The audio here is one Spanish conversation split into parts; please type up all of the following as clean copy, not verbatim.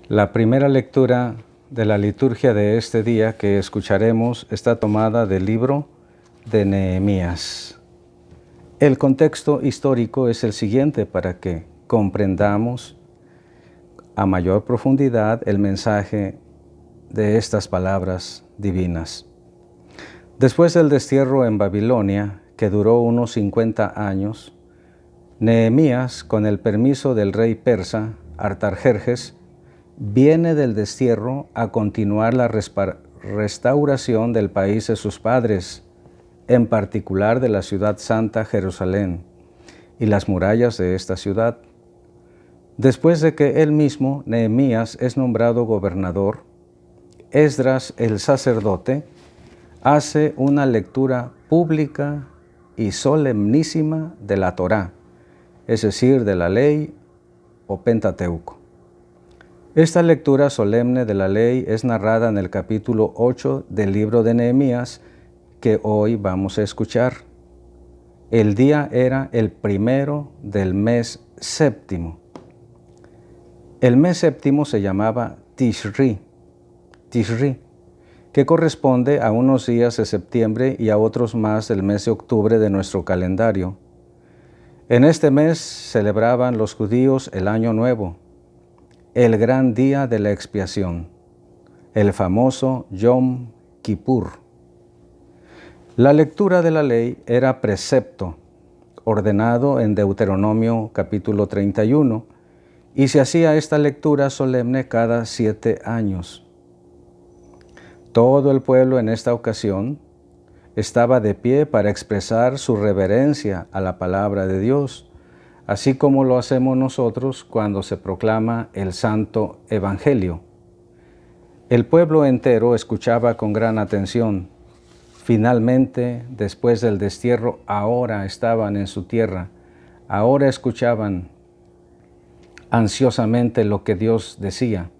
La primera lectura de la liturgia de este día que escucharemos está tomada del libro de Nehemías. El contexto histórico es el siguiente para que comprendamos a mayor profundidad el mensaje de estas palabras divinas. Después del destierro en Babilonia, que duró unos 50 años, Nehemías, con el permiso del rey persa Artajerjes, viene del destierro a continuar la restauración del país de sus padres, en particular de la ciudad santa Jerusalén y las murallas de esta ciudad. Después de que él mismo, Nehemías, es nombrado gobernador, Esdras el sacerdote hace una lectura pública y solemnísima de la Torá, es decir, de la ley o Pentateuco. Esta lectura solemne de la ley es narrada en el capítulo 8 del libro de Nehemías que hoy vamos a escuchar. El día era el primero del mes séptimo. El mes séptimo se llamaba Tishri, que corresponde a unos días de septiembre y a otros más del mes de octubre de nuestro calendario. En este mes celebraban los judíos el Año Nuevo, el gran día de la expiación, el famoso Yom Kippur. La lectura de la ley era precepto, ordenado en Deuteronomio capítulo 31, y se hacía esta lectura solemne cada 7 años. Todo el pueblo en esta ocasión estaba de pie para expresar su reverencia a la palabra de Dios, así como lo hacemos nosotros cuando se proclama el Santo Evangelio. El pueblo entero escuchaba con gran atención. Finalmente, después del destierro, ahora estaban en su tierra, ahora escuchaban ansiosamente lo que Dios decía.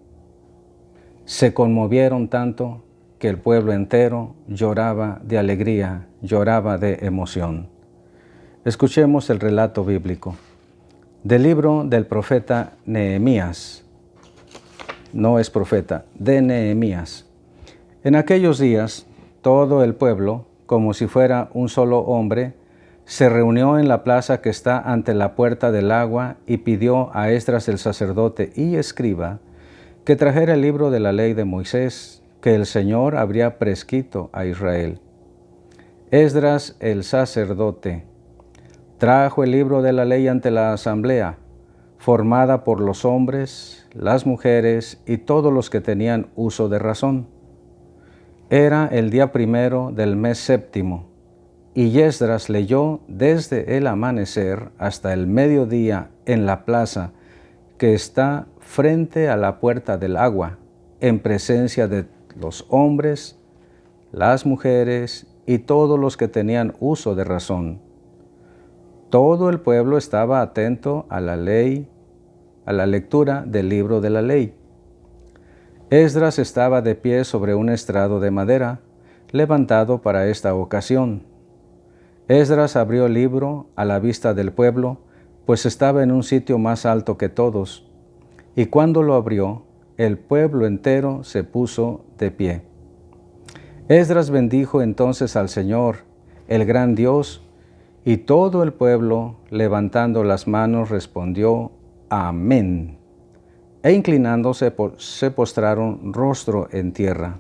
Se conmovieron tanto que el pueblo entero lloraba de alegría, lloraba de emoción. Escuchemos el relato bíblico. Del libro del profeta Nehemías, no es profeta, de Nehemías. En aquellos días, todo el pueblo, como si fuera un solo hombre, se reunió en la plaza que está ante la puerta del agua y pidió a Esdras el sacerdote y escriba que trajera el libro de la ley de Moisés, que el Señor habría prescrito a Israel. Esdras el sacerdote trajo el libro de la ley ante la asamblea, formada por los hombres, las mujeres y todos los que tenían uso de razón. Era el día primero del mes séptimo, y Esdras leyó desde el amanecer hasta el mediodía en la plaza que está frente a la puerta del agua, en presencia de los hombres, las mujeres y todos los que tenían uso de razón. Todo el pueblo estaba atento a la ley, a la lectura del libro de la ley. Esdras estaba de pie sobre un estrado de madera, levantado para esta ocasión. Esdras abrió el libro a la vista del pueblo, pues estaba en un sitio más alto que todos, y cuando lo abrió, el pueblo entero se puso de pie. Esdras bendijo entonces al Señor, el gran Dios, y todo el pueblo, levantando las manos, respondió: Amén. E inclinándose, se postraron rostro en tierra.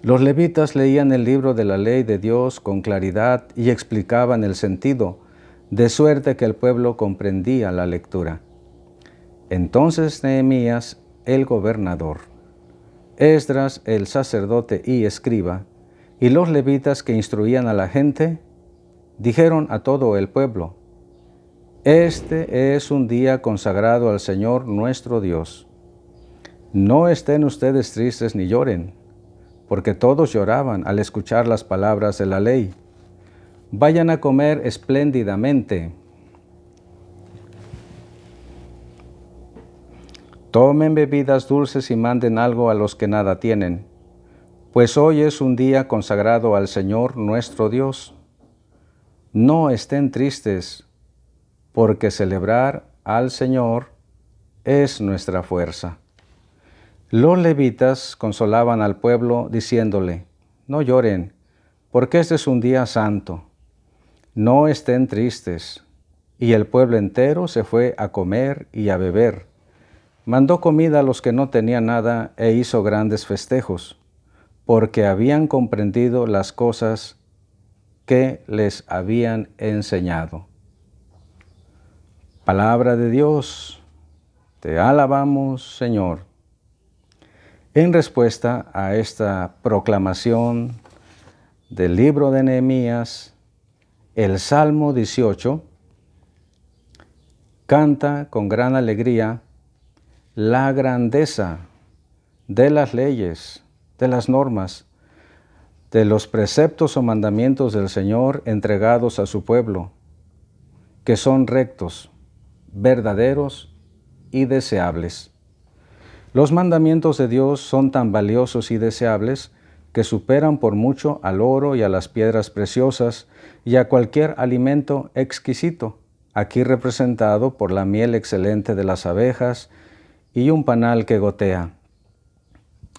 Los levitas leían el libro de la ley de Dios con claridad y explicaban el sentido, de suerte que el pueblo comprendía la lectura. Entonces Nehemías, el gobernador, Esdras, el sacerdote y escriba, y los levitas que instruían a la gente, dijeron a todo el pueblo: Este es un día consagrado al Señor nuestro Dios. No estén ustedes tristes ni lloren, porque todos lloraban al escuchar las palabras de la ley. Vayan a comer espléndidamente. Tomen bebidas dulces y manden algo a los que nada tienen, pues hoy es un día consagrado al Señor nuestro Dios. No estén tristes, porque celebrar al Señor es nuestra fuerza. Los levitas consolaban al pueblo diciéndole: no lloren, porque este es un día santo. No estén tristes. Y el pueblo entero se fue a comer y a beber. Mandó comida a los que no tenían nada e hizo grandes festejos, porque habían comprendido las cosas que les habían enseñado. Palabra de Dios, te alabamos, Señor. En respuesta a esta proclamación del libro de Nehemías, el Salmo 18 canta con gran alegría la grandeza de las leyes, de las normas, de los preceptos o mandamientos del Señor entregados a su pueblo, que son rectos, verdaderos y deseables. Los mandamientos de Dios son tan valiosos y deseables que superan por mucho al oro y a las piedras preciosas y a cualquier alimento exquisito, aquí representado por la miel excelente de las abejas y un panal que gotea.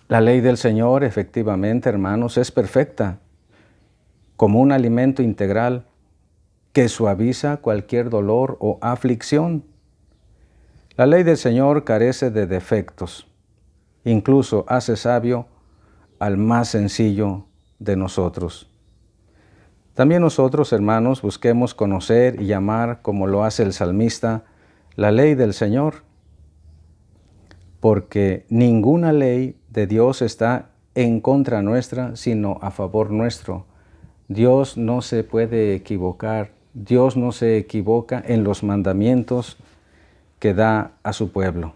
La ley del Señor, efectivamente, hermanos, es perfecta, como un alimento integral que suaviza cualquier dolor o aflicción. La ley del Señor carece de defectos, incluso hace sabio al más sencillo de nosotros. También nosotros, hermanos, busquemos conocer y amar, como lo hace el salmista, la ley del Señor, porque ninguna ley de Dios está en contra nuestra, sino a favor nuestro. Dios no se puede equivocar, Dios no se equivoca en los mandamientos que da a su pueblo.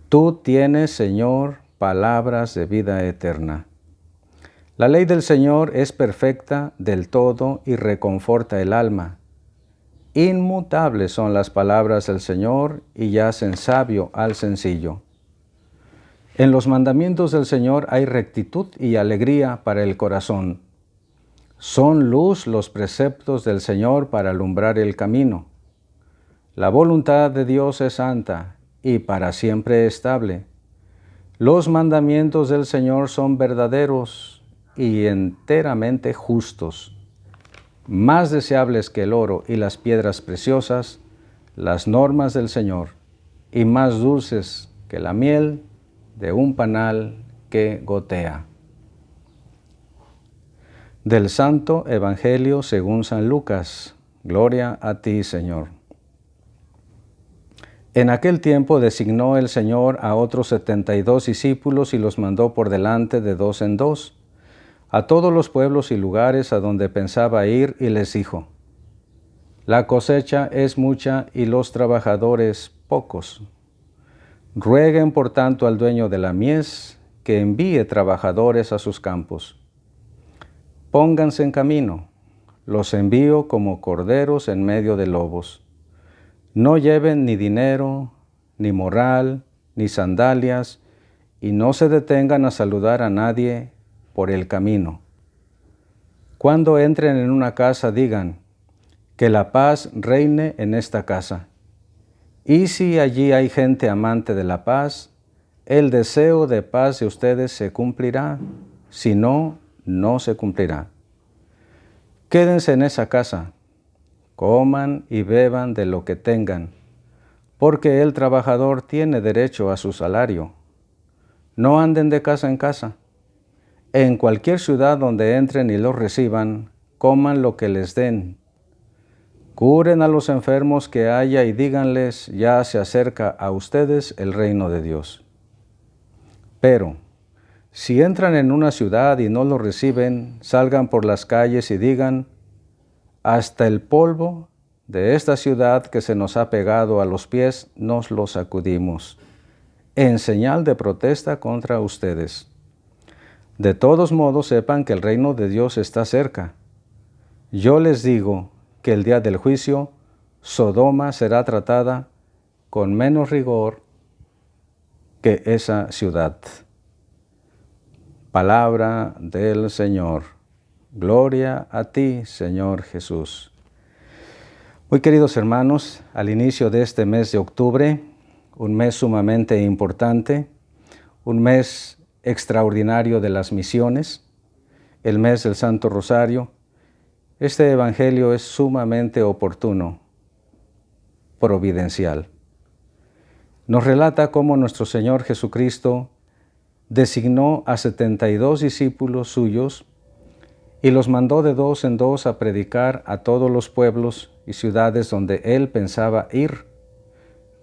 Tú tienes, Señor, palabras de vida eterna. La ley del Señor es perfecta del todo y reconforta el alma. Inmutables son las palabras del Señor y hacen sabio al sencillo. En los mandamientos del Señor hay rectitud y alegría para el corazón. Son luz los preceptos del Señor para alumbrar el camino. La voluntad de Dios es santa y para siempre estable. Los mandamientos del Señor son verdaderos y enteramente justos. Más deseables que el oro y las piedras preciosas, las normas del Señor, y más dulces que la miel de un panal que gotea. Del Santo Evangelio según San Lucas. Gloria a ti, Señor. En aquel tiempo designó el Señor a otros 72 discípulos y los mandó por delante de dos en dos a todos los pueblos y lugares a donde pensaba ir, y les dijo: la cosecha es mucha y los trabajadores pocos. Rueguen por tanto al dueño de la mies que envíe trabajadores a sus campos. Pónganse en camino, los envío como corderos en medio de lobos. No lleven ni dinero, ni morral, ni sandalias, y no se detengan a saludar a nadie por el camino. Cuando entren en una casa, digan: que la paz reine en esta casa. Y si allí hay gente amante de la paz, el deseo de paz de ustedes se cumplirá, si no, no se cumplirá. Quédense en esa casa, coman y beban de lo que tengan, porque el trabajador tiene derecho a su salario. No anden de casa en casa. En cualquier ciudad donde entren y los reciban, coman lo que les den. Curen a los enfermos que haya y díganles: ya se acerca a ustedes el reino de Dios. Pero, si entran en una ciudad y no los reciben, salgan por las calles y digan: hasta el polvo de esta ciudad que se nos ha pegado a los pies, nos lo sacudimos, en señal de protesta contra ustedes. De todos modos, sepan que el reino de Dios está cerca. Yo les digo que el día del juicio, Sodoma será tratada con menos rigor que esa ciudad. Palabra del Señor. Gloria a ti, Señor Jesús. Muy queridos hermanos, al inicio de este mes de octubre, un mes sumamente importante, un mes extraordinario de las misiones, el mes del Santo Rosario. Este Evangelio es sumamente oportuno, providencial. Nos relata cómo nuestro Señor Jesucristo designó a 72 discípulos suyos y los mandó de dos en dos a predicar a todos los pueblos y ciudades donde Él pensaba ir,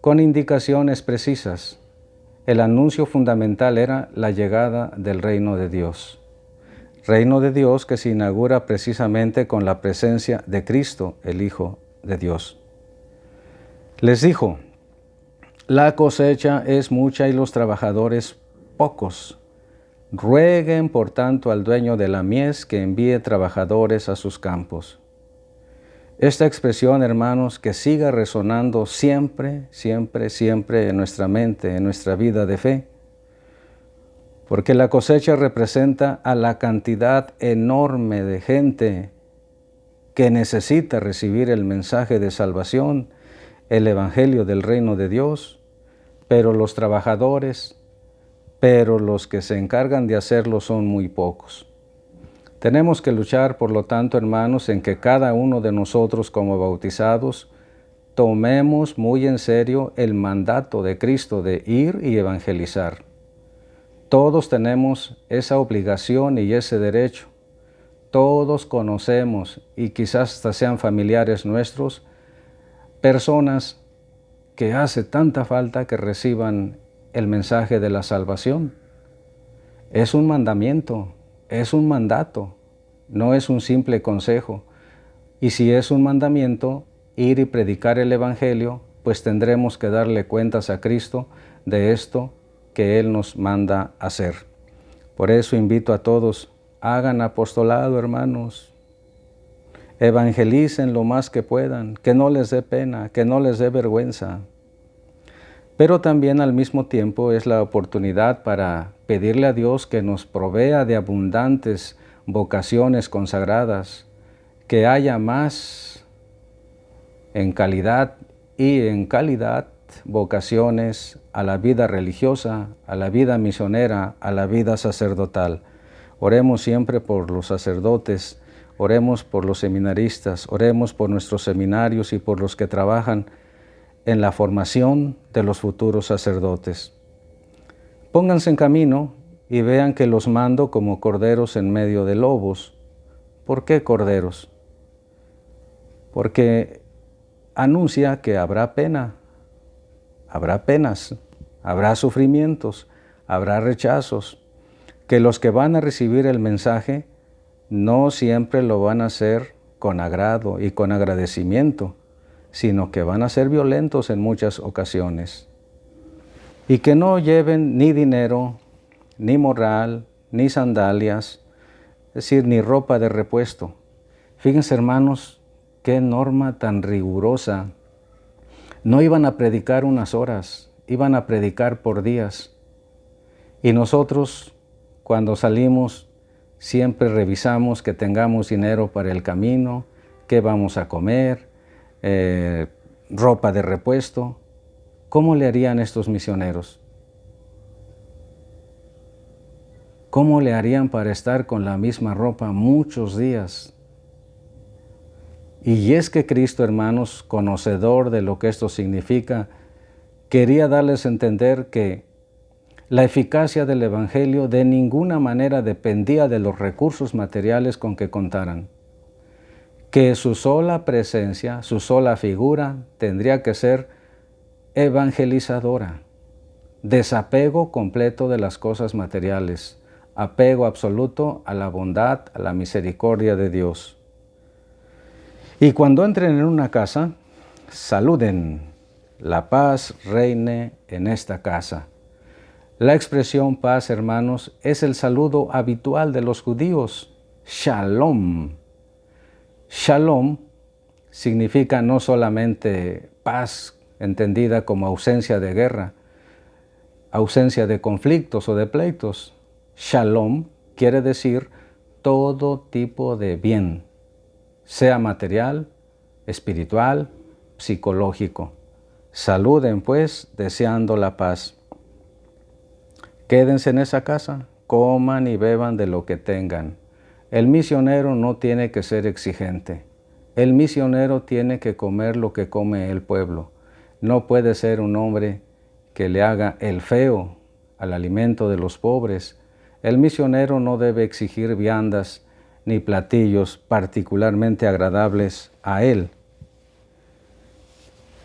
con indicaciones precisas. El anuncio fundamental era la llegada del reino de Dios. Reino de Dios que se inaugura precisamente con la presencia de Cristo, el Hijo de Dios. Les dijo: la cosecha es mucha y los trabajadores pocos. Rueguen por tanto al dueño de la mies que envíe trabajadores a sus campos. Esta expresión, hermanos, que siga resonando siempre, siempre, siempre en nuestra mente, en nuestra vida de fe, porque la cosecha representa a la cantidad enorme de gente que necesita recibir el mensaje de salvación, el Evangelio del reino de Dios, pero los trabajadores, pero los que se encargan de hacerlo son muy pocos. Tenemos que luchar, por lo tanto, hermanos, en que cada uno de nosotros como bautizados tomemos muy en serio el mandato de Cristo de ir y evangelizar. Todos tenemos esa obligación y ese derecho. Todos conocemos, y quizás hasta sean familiares nuestros, personas que hace tanta falta que reciban el mensaje de la salvación. Es un mandamiento, es un mandato, no es un simple consejo. Y si es un mandamiento, ir y predicar el Evangelio, pues tendremos que darle cuentas a Cristo de esto que Él nos manda hacer. Por eso invito a todos, hagan apostolado, hermanos. Evangelicen lo más que puedan, que no les dé pena, que no les dé vergüenza. Pero también al mismo tiempo es la oportunidad para pedirle a Dios que nos provea de abundantes vocaciones consagradas, que haya más en calidad y en calidad vocaciones a la vida religiosa, a la vida misionera, a la vida sacerdotal. Oremos siempre por los sacerdotes, oremos por los seminaristas, oremos por nuestros seminarios y por los que trabajan en la formación de los futuros sacerdotes. Pónganse en camino y vean que los mando como corderos en medio de lobos. ¿Por qué corderos? Porque anuncia que habrá pena, habrá penas, habrá sufrimientos, habrá rechazos, que los que van a recibir el mensaje no siempre lo van a hacer con agrado y con agradecimiento, sino que van a ser violentos en muchas ocasiones. Y que no lleven ni dinero, ni morral, ni sandalias, es decir, ni ropa de repuesto. Fíjense, hermanos, qué norma tan rigurosa. No iban a predicar unas horas, iban a predicar por días. Y nosotros, cuando salimos, siempre revisamos que tengamos dinero para el camino, qué vamos a comer, ropa de repuesto. ¿Cómo le harían estos misioneros? ¿Cómo le harían para estar con la misma ropa muchos días? Y es que Cristo, hermanos, conocedor de lo que esto significa, quería darles a entender que la eficacia del Evangelio de ninguna manera dependía de los recursos materiales con que contaran, que su sola presencia, su sola figura, tendría que ser evangelizadora, desapego completo de las cosas materiales, apego absoluto a la bondad, a la misericordia de Dios. Y cuando entren en una casa, saluden, la paz reine en esta casa. La expresión paz, hermanos, es el saludo habitual de los judíos, shalom. Shalom significa no solamente paz, entendida como ausencia de guerra, ausencia de conflictos o de pleitos. Shalom quiere decir todo tipo de bien, sea material, espiritual, psicológico. Saluden pues deseando la paz. Quédense en esa casa, coman y beban de lo que tengan. El misionero no tiene que ser exigente. El misionero tiene que comer lo que come el pueblo. No puede ser un hombre que le haga el feo al alimento de los pobres. El misionero no debe exigir viandas ni platillos particularmente agradables a él.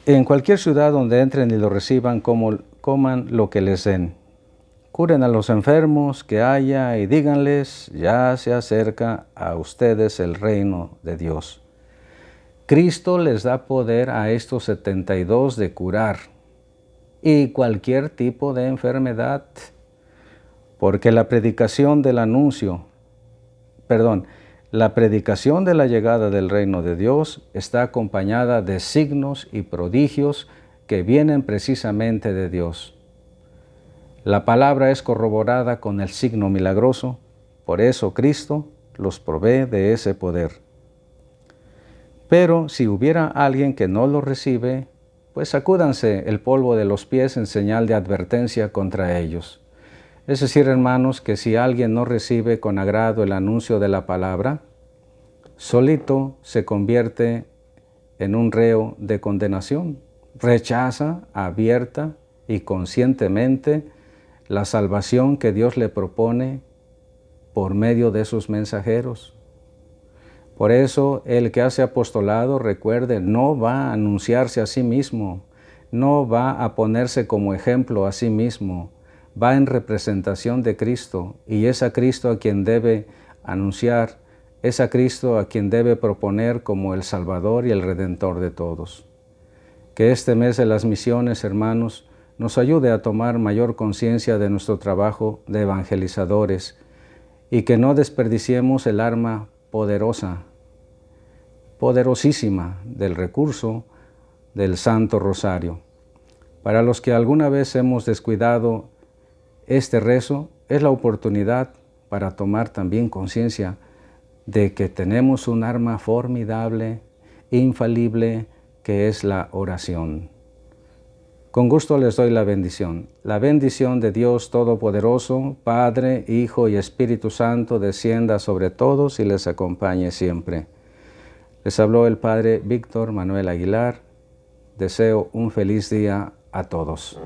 En cualquier ciudad donde entren y lo reciban, coman lo que les den. Curen a los enfermos que haya y díganles, ya se acerca a ustedes el reino de Dios. Cristo les da poder a estos 72 de curar y cualquier tipo de enfermedad, porque la predicación de la llegada del reino de Dios está acompañada de signos y prodigios que vienen precisamente de Dios. La palabra es corroborada con el signo milagroso, por eso Cristo los provee de ese poder. Pero si hubiera alguien que no lo recibe, pues sacúdanse el polvo de los pies en señal de advertencia contra ellos. Es decir, hermanos, que si alguien no recibe con agrado el anuncio de la palabra, solito se convierte en un reo de condenación. Rechaza abierta y conscientemente la salvación que Dios le propone por medio de sus mensajeros. Por eso, el que hace apostolado, recuerde, no va a anunciarse a sí mismo, no va a ponerse como ejemplo a sí mismo, va en representación de Cristo, y es a Cristo a quien debe anunciar, es a Cristo a quien debe proponer como el Salvador y el Redentor de todos. Que este mes de las misiones, hermanos, nos ayude a tomar mayor conciencia de nuestro trabajo de evangelizadores y que no desperdiciemos el arma poderosísima del recurso del Santo Rosario. Para los que alguna vez hemos descuidado este rezo, es la oportunidad para tomar también conciencia de que tenemos un arma formidable, infalible, que es la oración. Con gusto les doy la bendición. La bendición de Dios Todopoderoso, Padre, Hijo y Espíritu Santo, descienda sobre todos y les acompañe siempre. Les habló el Padre Víctor Manuel Aguilar. Deseo un feliz día a todos.